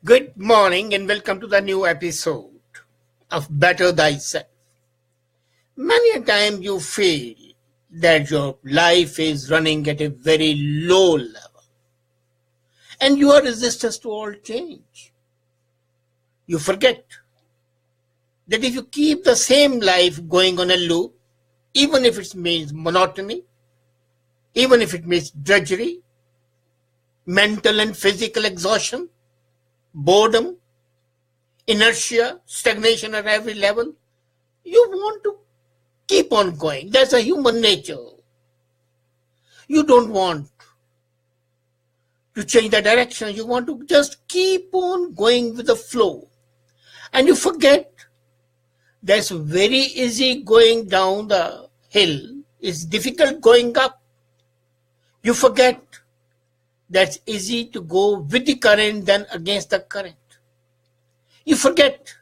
Good morning and welcome to the new episode of Better Thyself. Many a time you feel that your life is running at a very low level and you are resistant to all change. You forget that if you keep the same life going on a loop, even if it means monotony, even if it means drudgery, mental and physical exhaustion, boredom, inertia, stagnation at every level, you want to keep on going. That's a human nature. You don't want to change the direction. You want to just keep on going with the flow. And you forget that's very easy going down the hill. It's difficult going up. You forget that's easy to go with the current than against the current. You forget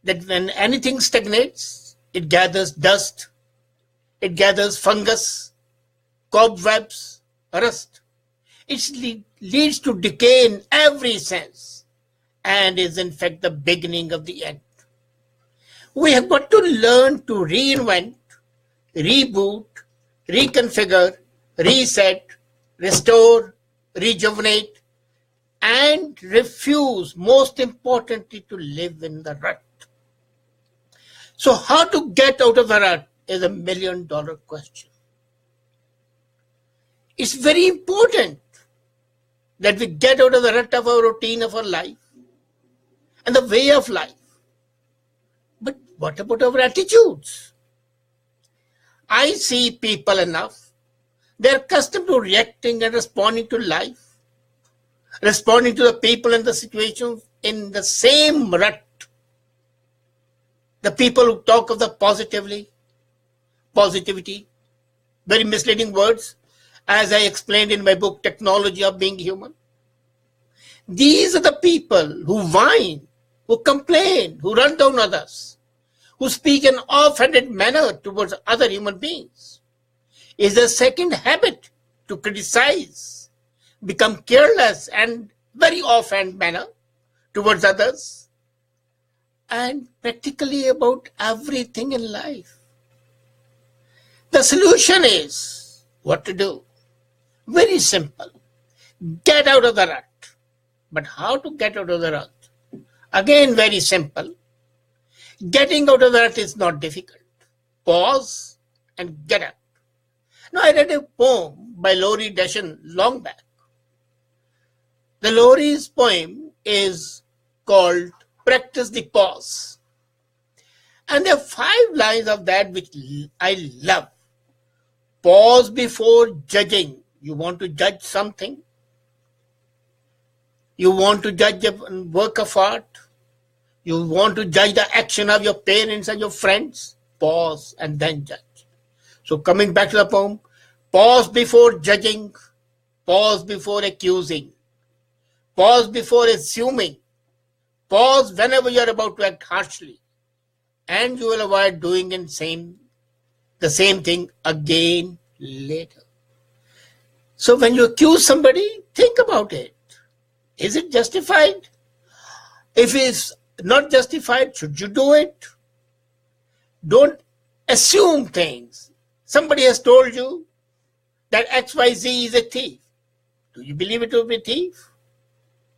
that when anything stagnates, it gathers dust, it gathers fungus, cobwebs, rust. It leads to decay in every sense and is in fact the beginning of the end. We have got to learn to reinvent, reboot, reconfigure, reset, restore, rejuvenate, and refuse, most importantly, to live in the rut. So how to get out of the rut is a $1,000,000 question. It's very important that we get out of the rut of our routine of our life and the way of life. But what about our attitudes? I see people enough. They're accustomed to reacting and responding to life, responding to the people and the situations in the same rut. The people who talk of the positivity, very misleading words, as I explained in my book, Technology of Being Human. These are the people who whine, who complain, who run down others, who speak in offhanded manner towards other human beings. Is a second habit to criticize, become careless and very offhand manner towards others, and practically about everything in life. The solution is what to do. Very simple. Get out of the rut. But how to get out of the rut? Again, very simple. Getting out of the rut is not difficult. Pause and get up. Now, I read a poem by Laurie Deschen long back. The Laurie's poem is called Practice the Pause. And there are 5 lines of that which I love. Pause before judging. You want to judge something? You want to judge a work of art? You want to judge the action of your parents and your friends? Pause and then judge. So coming back to the poem, pause before judging, pause before accusing, pause before assuming, pause whenever you are about to act harshly, and you will avoid doing the same thing again later. So when you accuse somebody, think about it. Is it justified? If it's not justified, should you do it? Don't assume things. Somebody has told you that XYZ is a thief. Do you believe it will be a thief?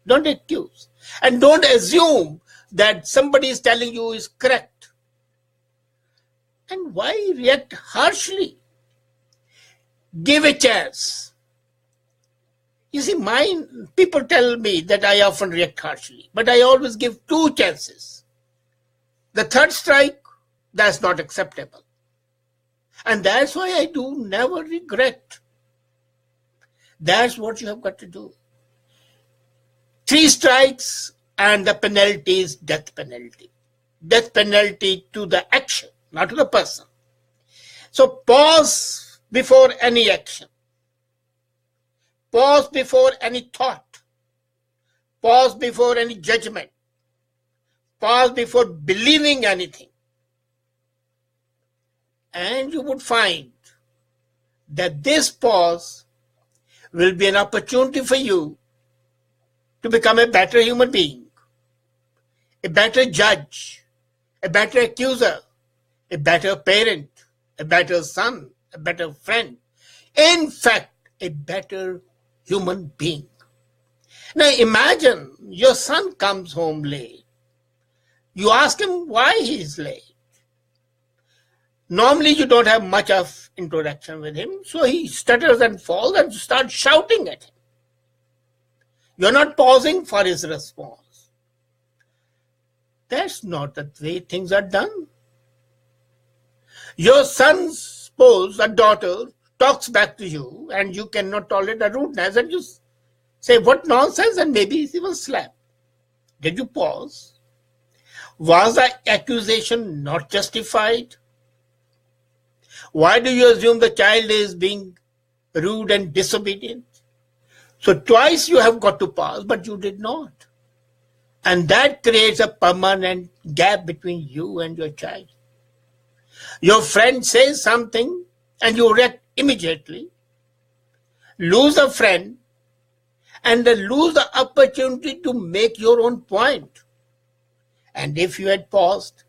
Don't accuse. And don't assume that somebody is telling you is correct. And why react harshly? Give a chance. You see, people tell me that I often react harshly, but I always give 2 chances. The third strike, that's not acceptable. And that's why I do never regret. That's what you have got to do. 3 strikes and the penalty is death penalty. Death penalty to the action, not to the person. So pause before any action. Pause before any thought. Pause before any judgment. Pause before believing anything. And you would find that this pause will be an opportunity for you to become a better human being, a better judge, a better accuser, a better parent, a better son, a better friend, in fact, a better human being. Now imagine your son comes home late. You ask him why he is late. Normally you don't have much of interaction with him, so he stutters and falls and starts shouting at him. You're not pausing for his response. That's not the way things are done. Your son, suppose a daughter talks back to you and you cannot tolerate the rudeness and you say, what nonsense, and maybe he will slap. Did you pause? Was the accusation not justified? Why do you assume the child is being rude and disobedient? So twice you have got to pause, but you did not. And that creates a permanent gap between you and your child. Your friend says something and you react immediately. Lose a friend and then lose the opportunity to make your own point. And if you had paused,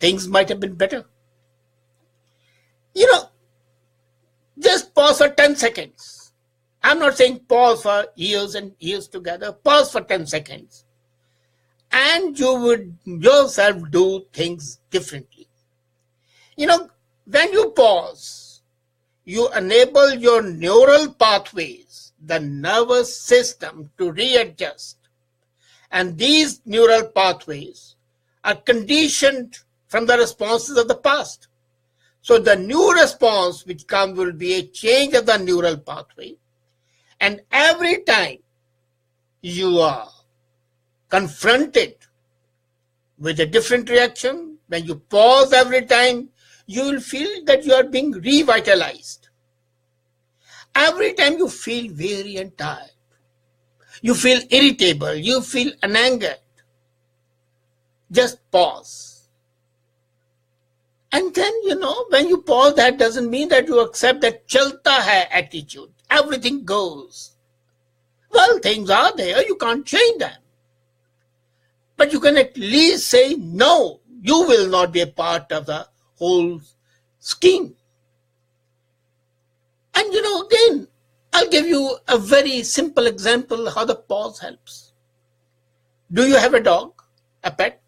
things might have been better. Just pause for 10 seconds. I'm not saying pause for years and years together. Pause for 10 seconds. And you would yourself do things differently. When you pause, you enable your neural pathways, the nervous system, to readjust. And these neural pathways are conditioned from the responses of the past. So the new response which comes will be a change of the neural pathway. And every time you are confronted with a different reaction, when you pause every time, you will feel that you are being revitalized. Every time you feel weary and tired, you feel irritable, you feel angered, just pause. And then, when you pause, that doesn't mean that you accept that chalta hai attitude. Everything goes. Well, things are there, you can't change them. But you can at least say, no, you will not be a part of the whole scheme. And again, I'll give you a very simple example how the pause helps. Do you have a dog, a pet?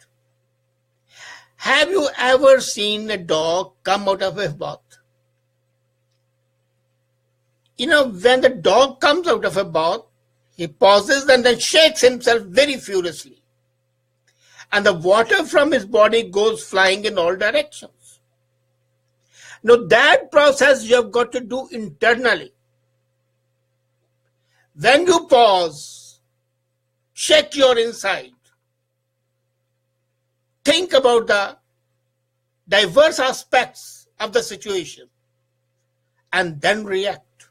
Have you ever seen a dog come out of a bath? When the dog comes out of a bath, he pauses and then shakes himself very furiously. And the water from his body goes flying in all directions. Now that process you have got to do internally. When you pause, check your inside. Think about the diverse aspects of the situation and then react.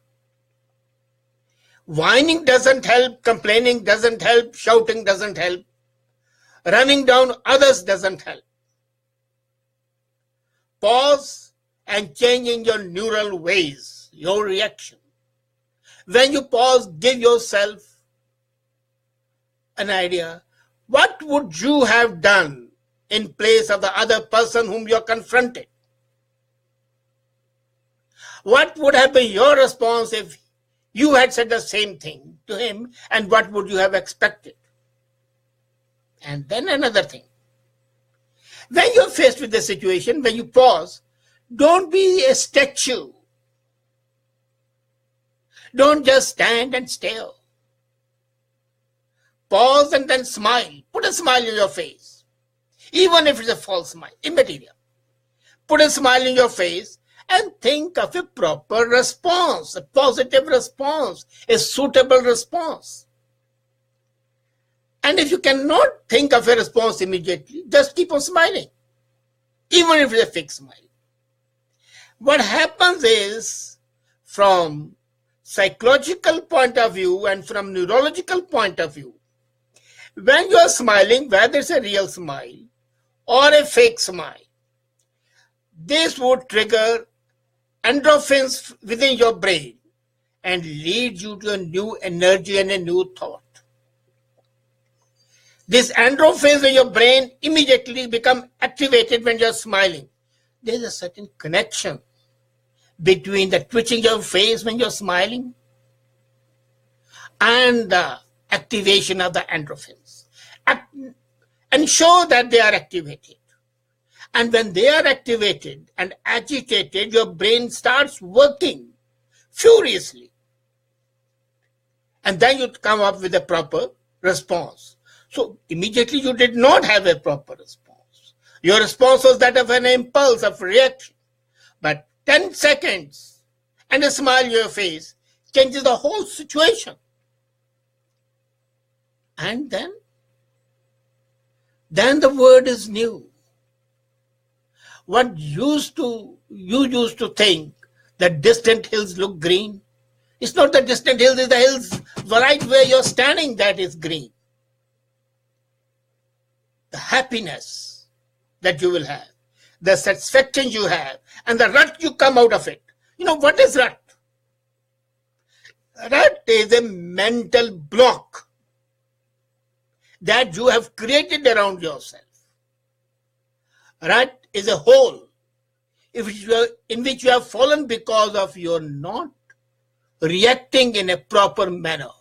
Whining doesn't help, complaining doesn't help, shouting doesn't help, running down others doesn't help. Pause and changing your neural ways, your reaction. When you pause, give yourself an idea. What would you have done in place of the other person whom you're confronted? What would have been your response if you had said the same thing to him, and what would you have expected? And then another thing. When you're faced with the situation, when you pause, don't be a statue. Don't just stand and stare. Pause and then smile. Put a smile on your face. Even if it's a false smile, immaterial. Put a smile in your face and think of a proper response, a positive response, a suitable response. And if you cannot think of a response immediately, just keep on smiling, even if it's a fake smile. What happens is, from psychological point of view and from neurological point of view, when you are smiling, whether it's a real smile or a fake smile, this would trigger endorphins within your brain and lead you to a new energy and a new thought. These endorphins in your brain immediately become activated when you're smiling. There's a certain connection between the twitching of your face when you're smiling and the activation of the endorphins. Ensure that they are activated. And when they are activated and agitated, your brain starts working furiously. And then you come up with a proper response. So immediately you did not have a proper response. Your response was that of an impulse of reaction. But 10 seconds and a smile on your face changes the whole situation. And then the word is new. What you used to think that distant hills look green. It's not the distant hills, it's the hills right where you're standing that is green. The happiness that you will have, the satisfaction you have, and the rut you come out of it. You know, what is rut? Rut is a mental block that you have created around yourself. Rut is a hole in which you have fallen because of your not reacting in a proper manner.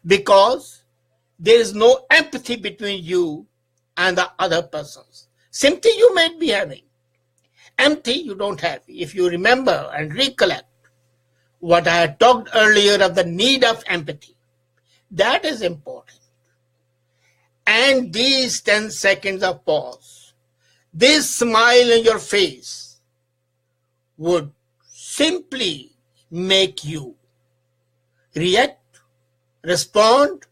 Because there is no empathy between you and the other persons. Sympathy you might be having. Empathy you don't have. If you remember and recollect what I had talked earlier of the need of empathy, that is important. And these 10 seconds of pause, this smile on your face would simply make you react, respond,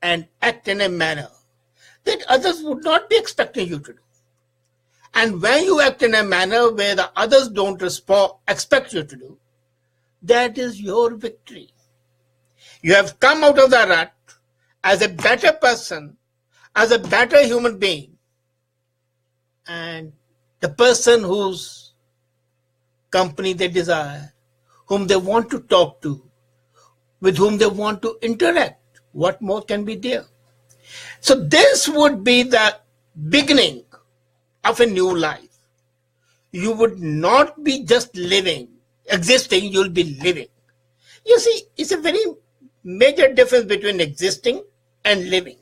and act in a manner that others would not be expecting you to do. And when you act in a manner where the others don't expect you to do, that is your victory. You have come out of the rut as a better person, as a better human being, and the person whose company they desire, whom they want to talk to, with whom they want to interact. What more can be there? So this would be the beginning of a new life. You would not be just living, existing, you'll be living. You see, it's a very major difference between existing and living.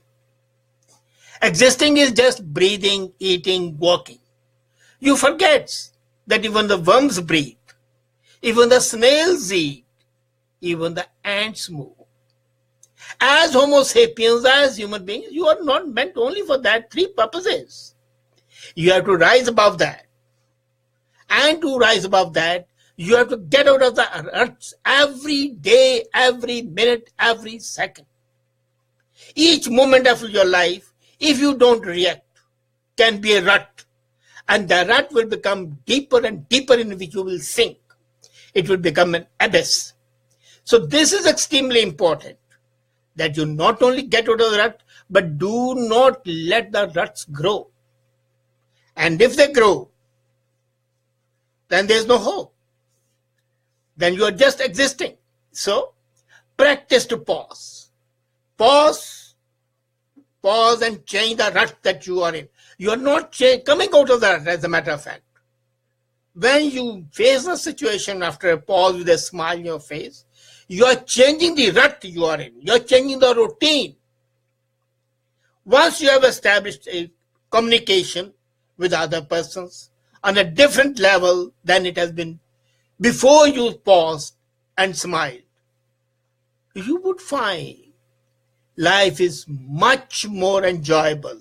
Existing is just breathing, eating, walking. You forget that even the worms breathe, even the snails eat, even the ants move. As Homo sapiens, as human beings, you are not meant only for that three purposes. You have to rise above that. And to rise above that, you have to get out of the ruts every day, every minute, every second. Each moment of your life, if you don't react, can be a rut. And the rut will become deeper and deeper in which you will sink. It will become an abyss. So this is extremely important, that you not only get out of the rut, but do not let the ruts grow. And if they grow, then there's no hope. Then you are just existing. So practice to pause. Pause and change the rut that you are in. You are not coming out of that, as a matter of fact. When you face a situation after a pause with a smile on your face, you are changing the rut you are in. You are changing the routine. Once you have established a communication with other persons on a different level than it has been before you paused and smiled, you would find life is much more enjoyable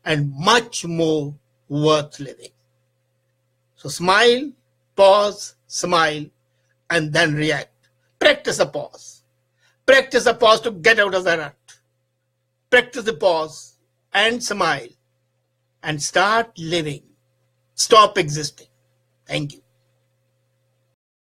and much more worth living. So smile, pause, smile, and then react. Practice a pause. Practice a pause to get out of the rut. Practice the pause and smile and start living. Stop existing. Thank you.